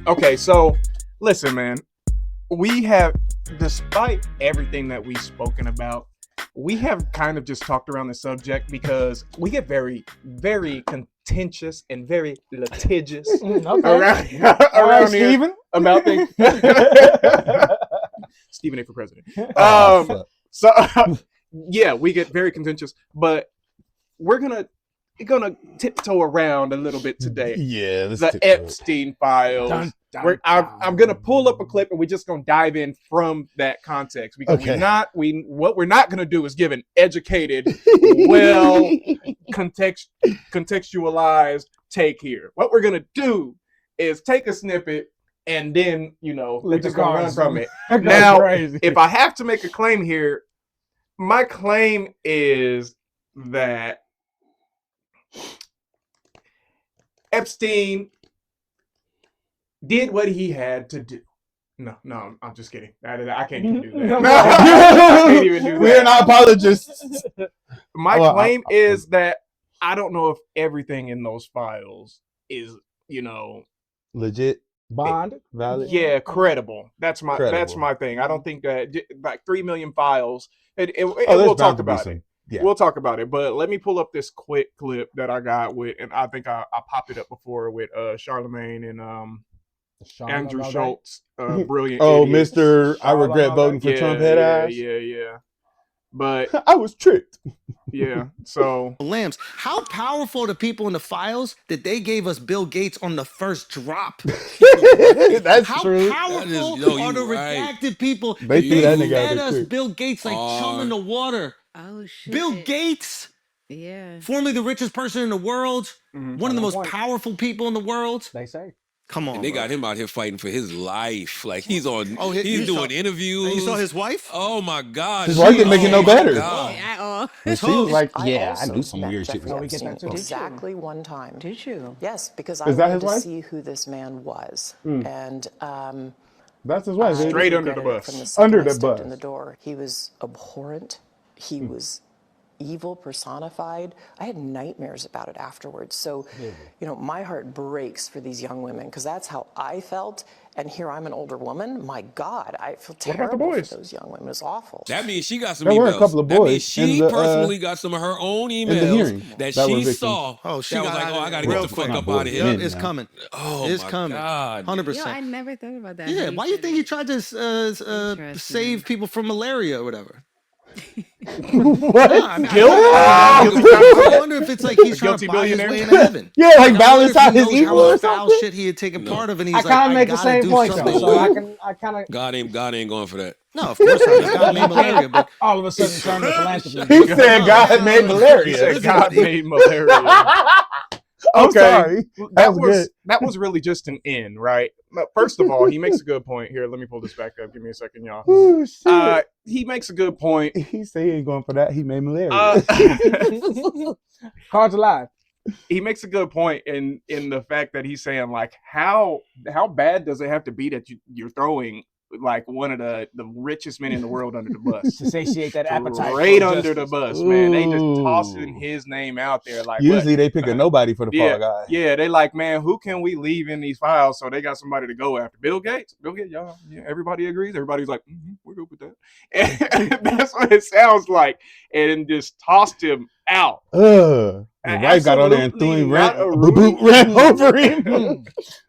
Okay, so listen, man. We have, despite everything that we've spoken about, we have kind of just talked around the subject because we get very, very contentious and very litigious Okay. around, All right, around here Steven. about things. Stephen A. for president. Oh, fuck. So yeah, we get very contentious, but we're gonna tiptoe around a little bit today. Yeah, let's The tiptoe. Epstein files. Dun, dun, I'm gonna pull up a clip and we're just gonna dive in from that context because Okay. what we're not gonna do is give an educated, well contextualized take here. What we're gonna do is take a snippet and then we're Let just the gonna run cars from go. it. That's Now, crazy. if I have to make a claim here, my claim is that Epstein did what he had to do. No, I'm just kidding. I can't even do that. I can't even do that. We're not apologists. My Well, claim is that I don't know if everything in those files is, Legit, Bond. valid. yeah, credible. That's my Credible. thing. I don't think that like 3 million files. there's We'll talk bound to be about some- it. Yeah. We'll talk about it. But let me pull up this quick clip that I got with, and I think I popped it up before with Charlemagne and Andrew Schultz, brilliant. Oh, idiots. Mr. I Charlotte, regret all voting that. for Trump head ass. Yeah. But I was tricked. yeah, so Lambs, how powerful are the people in the files that they gave us Bill Gates on the first drop? That's How true. powerful yo, are the you right. redacted people? They threw that nigga out fed there us quick. Bill Gates like chum in the water. Oh shit. Bill Gates, Yeah. formerly the richest person in the world, one of the most powerful people in the world. They say. Come on, And they bro. got him out here fighting for his life. Like he's on. Oh, he's you doing saw- interviews. And you saw his wife? Oh my God. His wife didn't make it no my better. God. At all. And she was like, I yeah, I also knew some met weird shit Jeffrey was we get Epstein that too? exactly one time. Did you? Yes, because I Is that wanted his to wife? see who this man was. And that's his wife. I Straight under the regretted it bus. From the second Under I the stepped bus. in the door. He was abhorrent. He was evil personified. I had nightmares about it afterwards. So, my heart breaks for these young women because that's how I felt. And here I'm an older woman. My God, I feel about the terrible boys? for those young women. It's awful. That means she got some There emails. were a couple of That means boys she in the, personally got some of her own emails the hearing that that were she victims. saw. Oh, she that was got like, out oh, of I got to there get real the fuck quick. up out of Yeah, here. It's man. coming. Oh It's my coming. God. 100%. Yo, I never thought about that. Yeah, How why you think he tried to Interesting. save people from malaria or whatever? What? I mean, Guilt? I wonder if it's like he's trying guilty to buy his billionaire? way into heaven. Yeah, like I wonder balance if he out his knows evil how or much foul something? shit he had taken part of, and he's I like, kind of I make the gotta same do point though, something. so I kind of God ain't going for that. No, of course not. God made malaria, but all of a sudden turn to philanthropy. He said God made He malaria. said God made malaria. I'm Okay. sorry. That was was good. that was really just an in, right? But first of all, he makes a good point. Here, let me pull this back up. Give me a second, y'all. Oh, shit. He makes a good point. He said he ain't going for that. He made malaria. Cards alive. He makes a good point in the fact that he's saying like how bad does it have to be that you're throwing like one of the richest men in the world under the bus? To satiate that appetite. Straight for under the justice. bus, man. They just tossing Ooh. his name out there like Usually they pick a nobody for the fall guy. Yeah, they like, man, who can we leave in these files? So they got somebody to go after. Bill Gates, y'all. Yeah, everybody agrees. Everybody's like, we're good with that. And that's what it sounds like. And just tossed him out. The wife got on there and threw him, ran over him.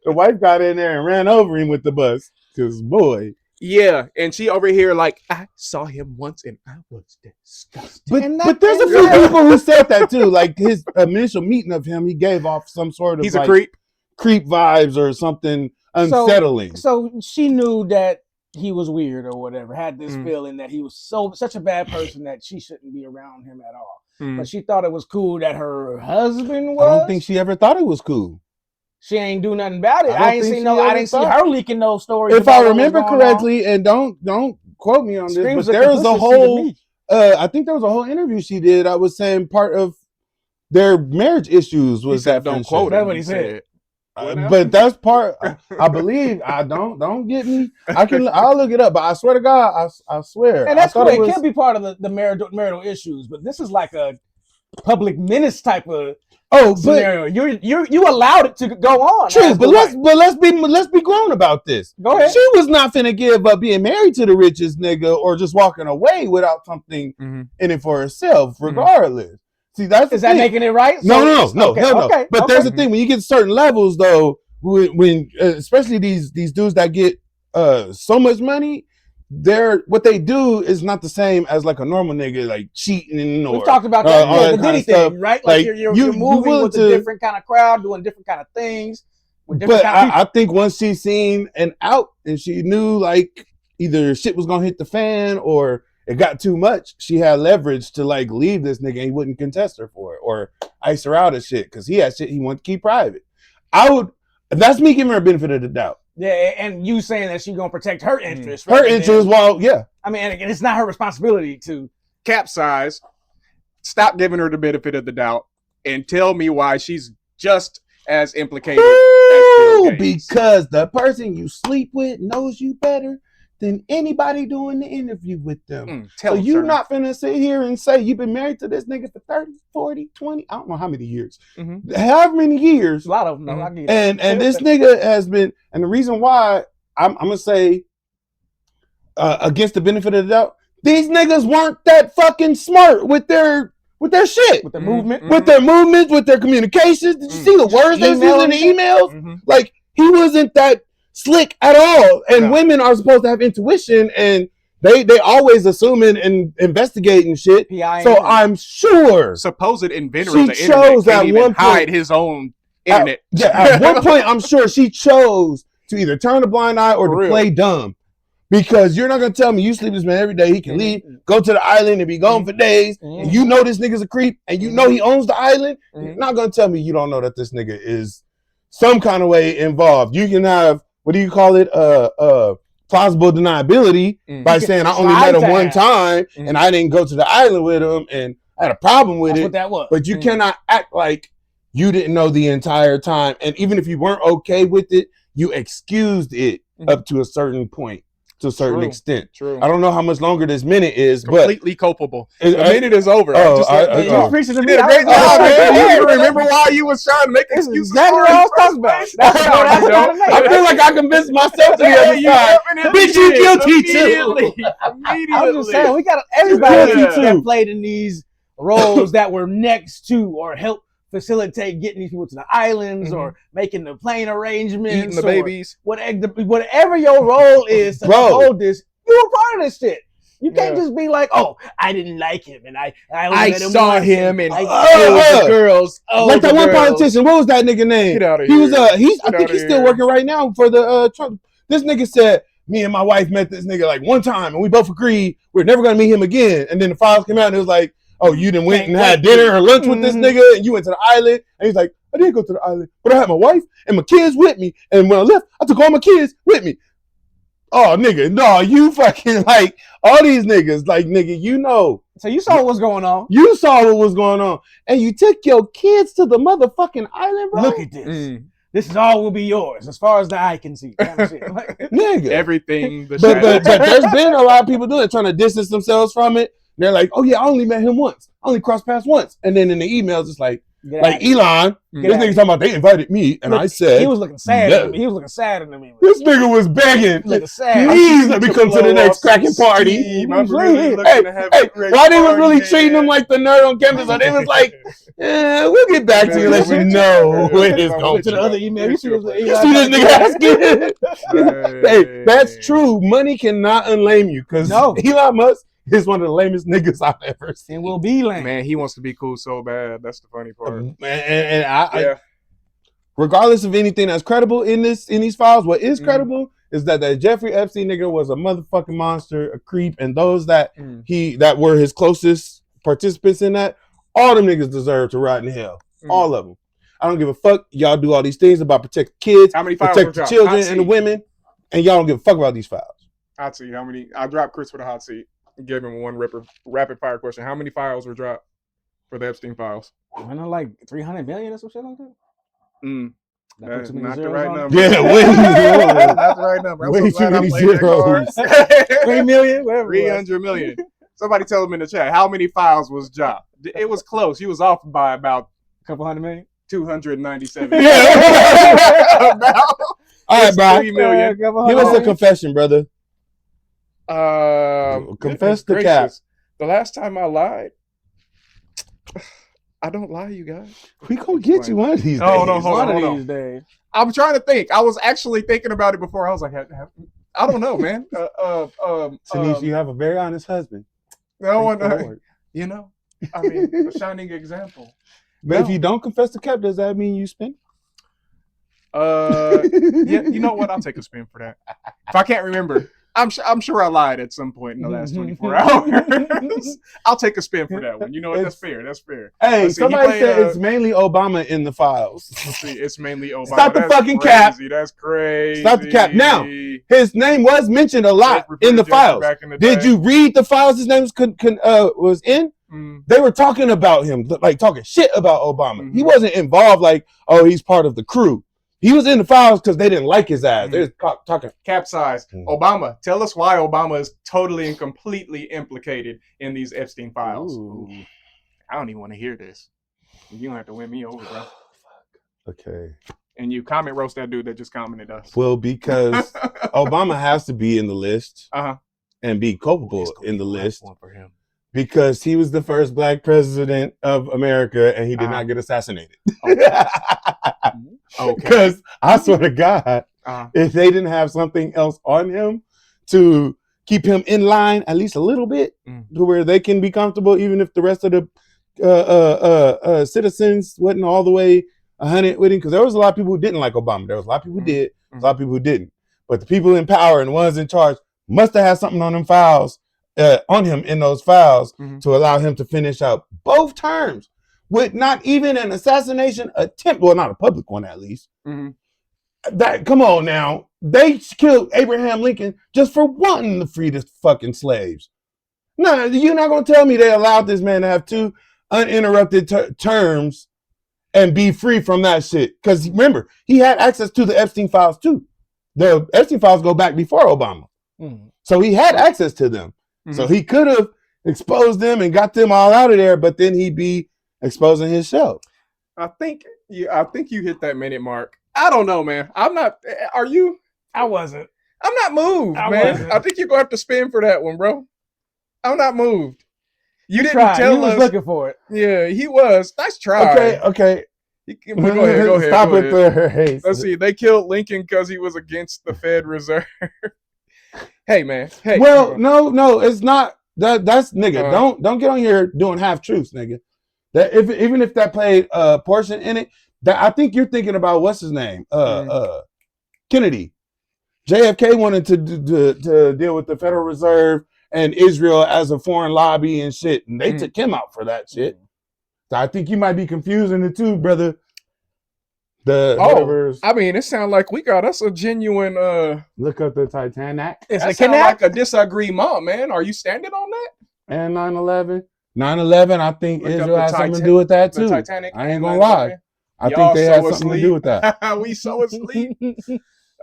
The wife got in there and ran over him with the bus. Cause boy. Yeah, and she over here like, I saw him once and I was disgusted. But there's a few people who said that too. Like his initial meeting of him, he gave off some sort of He's a creep. creep vibes or something unsettling. So she knew that he was weird or whatever, had this feeling that he was such a bad person that she shouldn't be around him at all. But she thought it was cool that her husband was. I don't think she ever thought it was cool. She ain't do nothing about it. I I didn't see her leaking those stories. If about I what was remember going correctly, and don't quote me on this, Screams but of there was a complicity to whole me. I think there was a whole interview she did. I was saying part of their marriage issues was said, that don't friendship. quote That's him. what he said. But that's part. I believe. I don't get me. I'll look it up. But I swear to God, I swear. And that's I thought cool. It was, can be part of the marital issues, but this is like a public menace type of but scenario. You allowed it to go on. true. as But the wife. let's be grown about this. Go ahead. She was not finna give up being married to the richest nigga or just walking away without something in it for herself, regardless. See, that's Is that making it right? No, Okay, hell no. okay, But okay. there's the thing, when you get to certain levels, though, when especially these dudes that get so much money, what they do is not the same as like a normal nigga, like cheating or We've talked about that. all The that Diddy kind of thing, right? Like, You're you moving willing with a different kind of crowd, doing different kind of things with different But kind of people. I think once she seen an out and she knew like either shit was gonna hit the fan or it got too much, she had leverage to like leave this nigga and he wouldn't contest her for it or ice her out of shit because he had shit he wanted to keep private. That's me giving her a benefit of the doubt. Yeah, and you saying that she's gonna protect her interests. Her interest, I mean, and it's not her responsibility to capsize. Stop giving her the benefit of the doubt and tell me why she's just as implicated as Bill Gates. Because the person you sleep with knows you better than anybody doing the interview with them. So you're not finna sit here and say you've been married to this nigga for 30, 40, 20, I don't know how many years. However many years. A lot of them, though. I get it. And this nigga has been, and the reason why I'm gonna say against the benefit of the doubt, these niggas weren't that fucking smart with their shit. With the movement. With their movements, with their communications. Did you see the words they said in the emails? Like, he wasn't that slick at all. And women are supposed to have intuition, and they always assuming and investigating shit. So I'm sure supposed inventor she of the internet chose can't at even one point hide his own internet. At one point, I'm sure she chose to either turn a blind eye or to play dumb. Because you're not gonna tell me you sleep with this man every day. He can leave, go to the island, and be gone for days. And you know this nigga's a creep, and you know he owns the island. You're not gonna tell me you don't know that this nigga is some kind of way involved. You can have, what do you call it? Plausible deniability by saying I only met him one time and I didn't go to the island with him and I had a problem with That's it. what that was. But you cannot act like you didn't know the entire time. And even if you weren't okay with it, you excused it up to a certain point. To a certain extent. True. I don't know how much longer this minute is, completely culpable. The I- minute is over. Oh, You oh. preaching to did me. a great job, man. You remember why why you was trying to make This excuses? is exactly what I was talking about. That's what I was trying to make. I feel like I convinced myself to the other side. Bitch, you guilty too. I'm just saying, we got everybody Yeah. that played in these roles that were next to or helped facilitate getting these people to the islands or making the plane arrangements, Eating the or babies. whatever your role is to hold this, you were part of this shit. You can't just be like, oh, I didn't like him, and I met him saw once, him and the girls. Like that one politician, what was that nigga name? Get out of He was here. I think he's still working right now for the Trump. This nigga said, me and my wife met this nigga like one time and we both agreed we're never gonna meet him again. And then the files came out and it was like, oh, you done went and had dinner or lunch with this nigga and you went to the island. And he's like, I didn't go to the island, but I had my wife and my kids with me. And when I left, I took all my kids with me. Oh, nigga, no, you fucking like all these niggas, like, nigga, you know. So you saw what was going on. You saw what was going on. And you took your kids to the motherfucking island, bro. Look at this. This is all will be yours as far as the eye can see. Nigga. Everything. But there's been a lot of people doing it, trying to distance themselves from it. They're like, oh yeah, I only met him once. I only crossed paths once. And then in the emails, it's like Elon, this nigga talking about they invited me, and I said he was looking sad. no. He was looking sad in the email. This nigga was begging, Looking sad. please let me come to the next cracking party. Hey, Why they was really treating him like the nerd on campus? So they was like, we'll get back to you, let you know when it's going To the other email, you see this nigga asking. Hey, that's true. Money cannot unlame you because Elon Musk is one of the lamest niggas I've ever seen. And will be lame. Man, he wants to be cool so bad. That's the funny part. And I regardless of anything that's credible in these files, what is credible is that Jeffrey Epstein nigga was a motherfucking monster, a creep, and those that that were his closest participants in that, all them niggas deserve to rot in hell. All of them. I don't give a fuck. Y'all do all these things about protect the kids, how many files protect the children and the women, and y'all don't give a fuck about these files. Hot seat. How many? I dropped Chris for the hot seat. Give him one rapid fire question. How many files were dropped for the Epstein files? Wasn't it like 300 million or some shit like that? That's not the right number. Yeah, way that's not the right number. Way too many zeros. 3 million, whatever. 300 million. Somebody tell him in the chat how many files was Ja. It was close. He was off by about A couple hundred million. 297. Yeah. About All right, bro. 3 million. Give us a confession, brother. Confess Confess the cap. The last time I lied, I don't lie, you guys. We gonna get you one of these days. Oh, no, hold One on, of these days. I'm trying to think. I was actually thinking about it before. I was like, I don't know, man. Tanisha, you have a very honest husband. No one, Thank the Lord. you know, I mean, a shining example. But if you don't confess the cap, does that mean you spin? Yeah, you know what? I'll take a spin for that. If I can't remember, I'm sure I lied at some point in the last 24 hours. I'll take a spin for that one. You know what? That's fair. That's fair. Hey, Let's see, somebody played, said it's mainly Obama in the files. Let's see, it's mainly Obama. Stop the That's fucking crazy. cap. That's crazy. Stop the cap. Now, his name was mentioned a lot in the files. Did you read the files his name was in? They were talking about him, like talking shit about Obama. He wasn't involved like, oh, he's part of the crew. He was in the files because they didn't like his ass. They're talking capsize. Obama. Tell us why Obama is totally and completely implicated in these Epstein files. Ooh. I don't even want to hear this. You don't have to win me over, bro. Okay. And you comment roast that dude that just commented us. Well, because Obama has to be in the list and be culpable in the list for him. Because he was the first black president of America and he did not get assassinated. Okay. Because I swear to God, if they didn't have something else on him to keep him in line at least a little bit to where they can be comfortable, even if the rest of the citizens wasn't all the way 100 with him, because there was a lot of people who didn't like Obama. There was a lot of people who did, a lot of people who didn't. But the people in power and the ones in charge must have had something on them files, on him in those files to allow him to finish out both terms with not even an assassination attempt. Well, not a public one, at least. That, come on now. They killed Abraham Lincoln just for wanting to free the fucking slaves. No, you're not going to tell me they allowed this man to have two uninterrupted terms and be free from that shit. Because remember, he had access to the Epstein files too. The Epstein files go back before Obama. So he had access to them. So he could have exposed them and got them all out of there, but then he'd be exposing himself. I think you hit that minute mark. I don't know, man. I'm not. Are you? I wasn't. I'm not moved, man. I think you're gonna have to spin for that one, bro. I'm not moved. You didn't tell us. He was looking for it. Yeah, he was. Nice try. Okay. Go ahead. Stop it there. Let's see. They killed Lincoln because he was against the Fed Reserve. Hey, man. Hey. Well, no, it's not. That's nigga. Don't get on here doing half truths, nigga. That even if that played a portion in it, that I think you're thinking about what's his name, Kennedy. JFK wanted to deal with the Federal Reserve and Israel as a foreign lobby and shit, and they took him out for that shit. So I think you might be confusing the two, brother. I mean, it sounds like we got us a genuine. Look up the Titanic. It sounds like a disagreement, man. Are you standing on that? And 9/11. 9/11. I think Israel has something to do with that too. Titanic. I ain't gonna lie. I think they had something to do with that. We so asleep.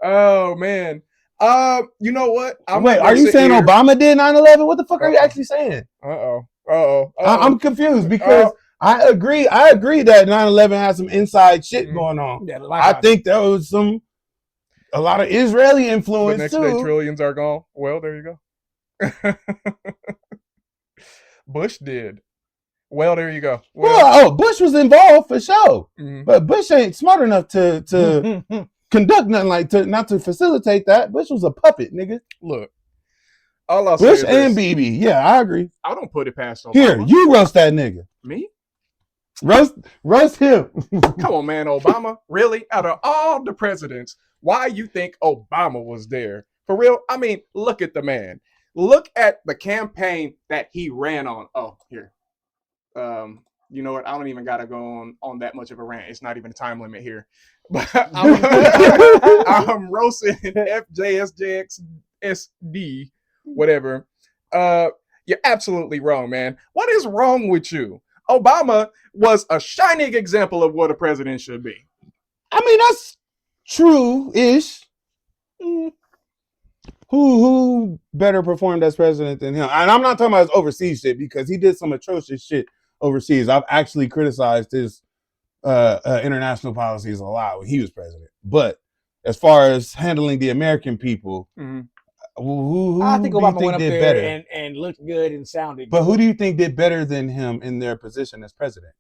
Oh man. You know what? Wait, are you saying Obama did 9/11? What the fuck are you actually saying? I'm confused because I agree that 9/11 has some inside shit going on. Yeah, I think there was a lot of Israeli influence the next too. day trillions are gone. Well, there you go. Bush did. Well, there you go. Well, Bush was involved for sure, but Bush ain't smart enough to conduct nothing not to facilitate that. Bush was a puppet, nigga. Look, all I'll Bush say is and this. BB. Yeah, I agree. I don't put it past Obama. Here, you roast that nigga. Me? Roast him. Come on, man, Obama. Really? Out of all the presidents, why you think Obama was there? For real? I mean, look at the man. Look at the campaign that he ran on. Oh, here. You know what? I don't even gotta go on that much of a rant. It's not even a time limit here. But I'm roasting FJSJXSD, whatever. You're absolutely wrong, man. What is wrong with you? Obama was a shining example of what a president should be. I mean, that's true-ish. Who Who better performed as president than him? And I'm not talking about his overseas shit because he did some atrocious shit overseas. I've actually criticized his international policies a lot when he was president. But as far as handling the American people, who I think do you Obama think went up did there better? and looked good and sounded But good. who do you think did better than him in their position as president?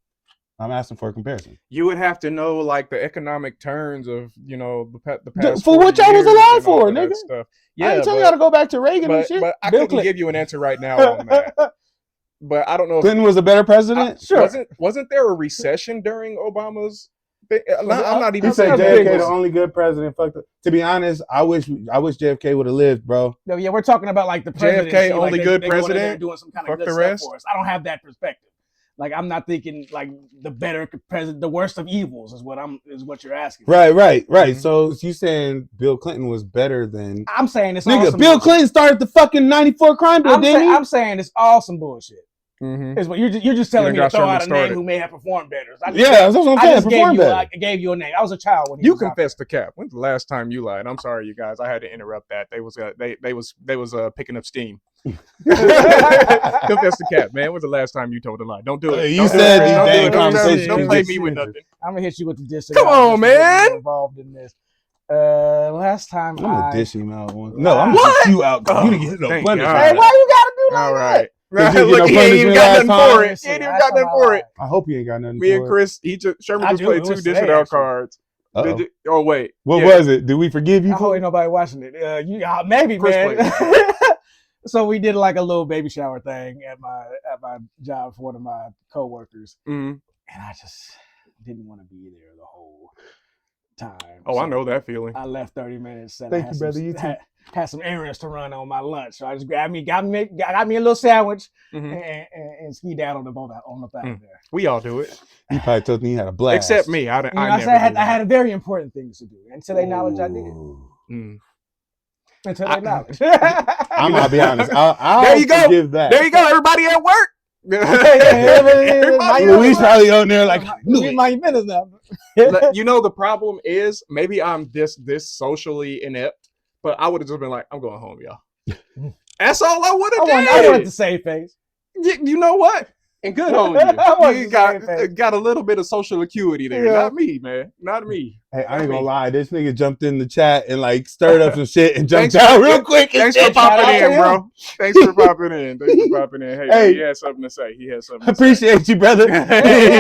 I'm asking for a comparison. You would have to know like the economic terms of the past For what 40 y'all was years alive and all for, of that nigga. stuff. I ain't telling y'all to go back to Reagan and shit. But I Bill couldn't Clinton. give you an answer right now on that. But I don't know if Clinton was a better president. Sure. wasn't there a recession during Obama's thing? I'm not He even said saying JFK the only good president. Fuck the, to be honest, I wish JFK would have lived, bro. No, yeah, we're talking about like the JFK presidency, only good they going in there president? doing some kind Fuck of good the stuff rest? for us. I don't have that perspective. Like I'm not thinking like the better president, the worst of evils is what you're asking. Right. Mhm. So you saying Bill Clinton was better than I'm saying it's nigga? awesome Bill bullshit. Clinton started the fucking '94 crime bill, didn't he? I'm saying it's awesome bullshit. Mm-hmm. Is what you're just telling me to got throw Sherman out a name started. who may have performed better. Yeah, that's what I'm I saying. just Perform better. I gave you a name. I was a child when he You was out confessed to cap. When's the last time you lied? I'm sorry, you guys. I had to interrupt that. They was picking up steam. Confess to cap, man. When's the last time you told a lie? Don't do it. You Don't do said it. these Don't do dang it. Don't conversations Don't be play just me with serious. nothing. I'm gonna hit you with the diss. Come on, man. Involved in this. Last time I'm gonna dish him out one. Lied. No, I'm gonna dish you out. 'Cause you didn't get no Thank punishment. God. Hey, why you gotta do like All that? right. 'Cause you Look, get he no ain't even got punishment nothing last for time. it. He ain't even got nothing for it. I hope you ain't got nothing. Me for and it. Chris, Sherman I just do. played It two was dishing today, out actually. cards. Uh-oh. Oh wait, What Yeah. was it? Did we forgive you I for hope it? ain't nobody watching it. Maybe, Chris man. So we did like a little baby shower thing at my job for one of my coworkers, Mhm. and I just didn't want to be there the whole time. Oh, I So know that feeling. I left 30 minutes. And Thank I you, brother. You too. had some errands to run on my lunch, so I just got me a little sandwich Mhm. and ski down on the boat out Mm. there. We all do it, He probably told me he had a blast. except me. I You know, never. I said do I had that. a very important things to do, and to their knowledge, I did. Ooh. Mm. Until their knowledge. I'm gonna be honest. I'll There you go. forgive that. There you go. Everybody at work. Everybody at Luis work. probably on there like I knew We it. mind business now. You know the problem is maybe I'm this socially inept, but I would have just been like, I'm going home, y'all. That's all I would have done. I wanted to save face. You know what? And good on I wanted you. to You got say that. got a little bit of social acuity there. Yeah. Not me, man. Not me. Hey, I ain't Me. gonna lie. This nigga jumped in the chat and like stirred up some shit and jumped Thanks out for- real quick. And Thanks for shit. Shout out popping to in, him. bro. Thanks for popping in. Thanks for popping in. Hey, Hey. man, he had something to say. He had something to say. Appreciate you, brother. Yeah,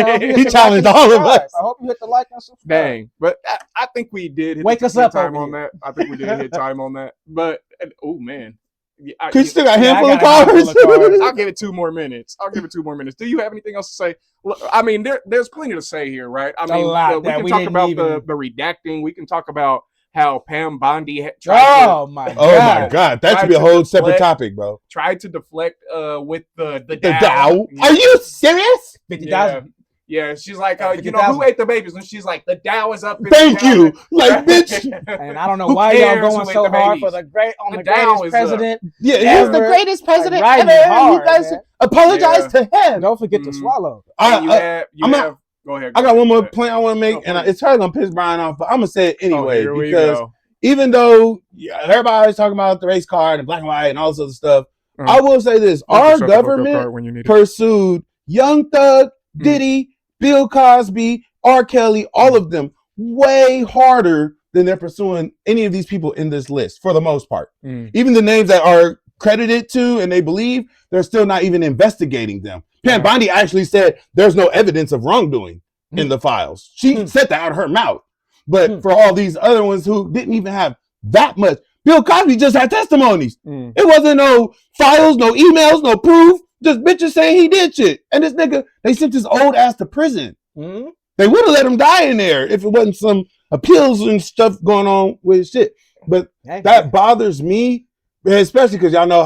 I hope He challenged all of us. I hope you hit the like and subscribe. Dang. But I think we did hit Wake the us up time over on here. that. I think we did hit time on that. But, oh, man. Yeah, Chris still got a Yeah, I handful of got a handful cards. of cards. I'll give it 2 more minutes. Do you have anything else to say? Look, I mean, there's plenty to say here, right? I mean, lot we that can we talk didn't about even- the redacting. We can talk about how Pam Bondi tried Oh my Oh my god, that should be a Tried to whole separate deflect. topic, bro. to deflect with the The Dow. Dow? Yeah. Are you serious? 50,000. Yeah, she's like, you know, 50,000. who ate the babies? And she's like, the Dow is up. Thank 50,000. you. Like, bitch. And I don't know Who why y'all cares going who ate so the hard for babies? the The Dow greatest is president. Yeah, he's Ever. the greatest president Like, riding ever. hard, You guys man. apologize to him. Don't forget to Mm. swallow. And you I, have, go ahead. I got one more point I want to make, No, and please. it's probably gonna piss Brian off, but I'm gonna say it anyway Here we because go. even though everybody's talking about the race card and black and white and all this other stuff, I will say this: our government when you need it. pursued Young Thug, Mm. Diddy, Bill Cosby, R. Kelly, all of them way harder than they're pursuing any of these people in this list for the most part. Mm. Even the names that are credited to and they believe, they're still not even investigating them. Pam Right. Bondi actually said there's no evidence of wrongdoing in the files. She said that out of her mouth. But for all these other ones who didn't even have that much, Bill Cosby just had testimonies. Mm. It wasn't no files, no emails, no proof. Just bitches saying he did shit. And this nigga, they sent his old ass to prison. Mm-hmm. They would have let him die in there if it wasn't some appeals and stuff going on with shit. But that bothers me, especially because y'all know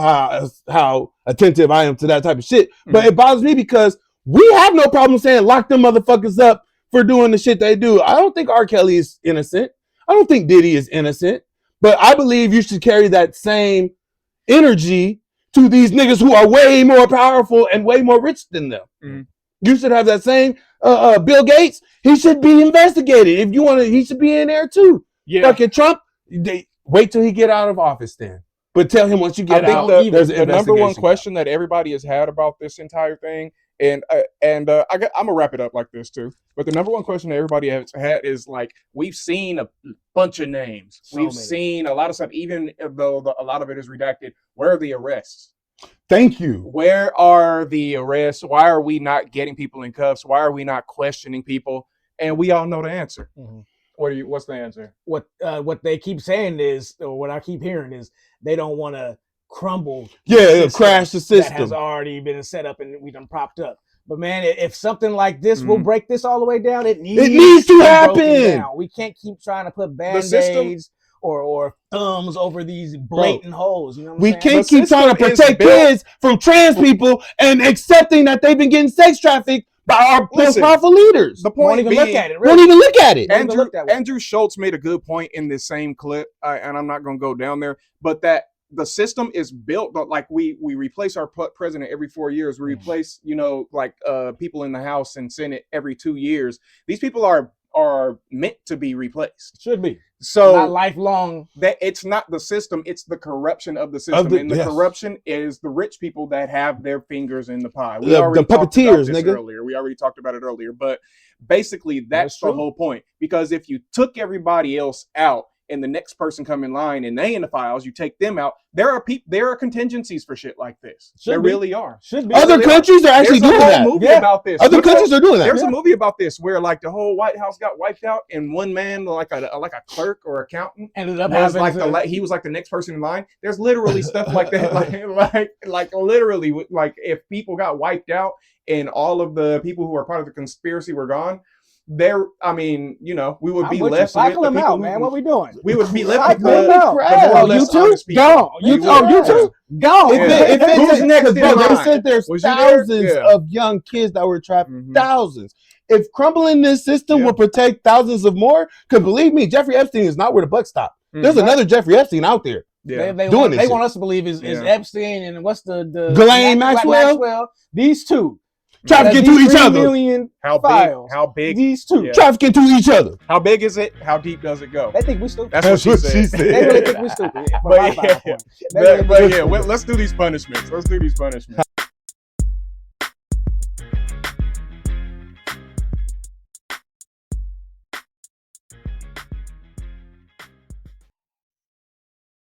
how attentive I am to that type of shit. But it bothers me because we have no problem saying lock them motherfuckers up for doing the shit they do. I don't think R. Kelly is innocent. I don't think Diddy is innocent. But I believe you should carry that same energy to these niggas who are way more powerful and way more rich than them. Mm. You should have that same Bill Gates. He should be investigated. If you want to, he should be in there too. Yeah. Fucking Trump. Wait till he get out of office then. But tell him once you get I think out, the there's an number one investigation. question that everybody has had about this entire thing, and I'm gonna wrap it up like this too. But the number one question that everybody has had is like, we've seen a bunch of names, we've seen a lot of stuff, even though a lot of it is redacted. Where are the arrests? Thank you. Where are the arrests? Why are we not getting people in cuffs? Why are we not questioning people? And we all know the answer. Mhm. What's the answer? What they keep saying is, or what I keep hearing is, they don't want to crumble. Yeah, crash the system that has already been set up and we done propped up. But man, if something like this will break this all the way down, it needs to be happen. broken down. We can't keep trying to put band-aids or thumbs over these blatant holes. You know what I'm saying? We can't keep trying to protect kids from trans people and accepting that they've been getting sex trafficked by our powerful leaders. The point won't even look at it. Really. Won't even look at it. Andrew Schultz made a good point in this same clip, and I'm not going to go down there, but that the system is built like we replace our president every 4 years. We replace, like people in the House and Senate every 2 years. These people are meant to be replaced. Should be. So not lifelong. That it's not the system, it's the corruption of the system. And the corruption is the rich people that have their fingers in the pie. We already the puppeteers, nigga. Earlier. We already talked about it earlier. But basically that's the whole point. Because if you took everybody else out and the next person come in line and they in the files, you take them out. There are contingencies for shit like this. There really are. Should be. Other countries are actually doing that. Movie about this. Other countries are doing that. There's a movie about this where like the whole White House got wiped out, and one man, like a clerk or accountant, ended up was like he was like the next person in line. There's literally stuff like that, like literally, like if people got wiped out and all of the people who are part of the conspiracy were gone. We would be left. Cycle them out, man. What we doing? We would be left with you too? Gone. You too? Gone. Who's next? They said there's thousands of young kids that were trapped. Thousands. If crumbling this system will protect thousands of more, because believe me, Jeffrey Epstein is not where the buck stopped. There's another Jeffrey Epstein out there. Yeah. They want us to believe is Epstein and what's the Ghislaine Maxwell? These two. Trafficking to each other. How big? These two. Yeah. Trafficking to each other. How big is it? How deep does it go? They think we stupid. That's what she said. They really think we stupid. But yeah, let's do these punishments.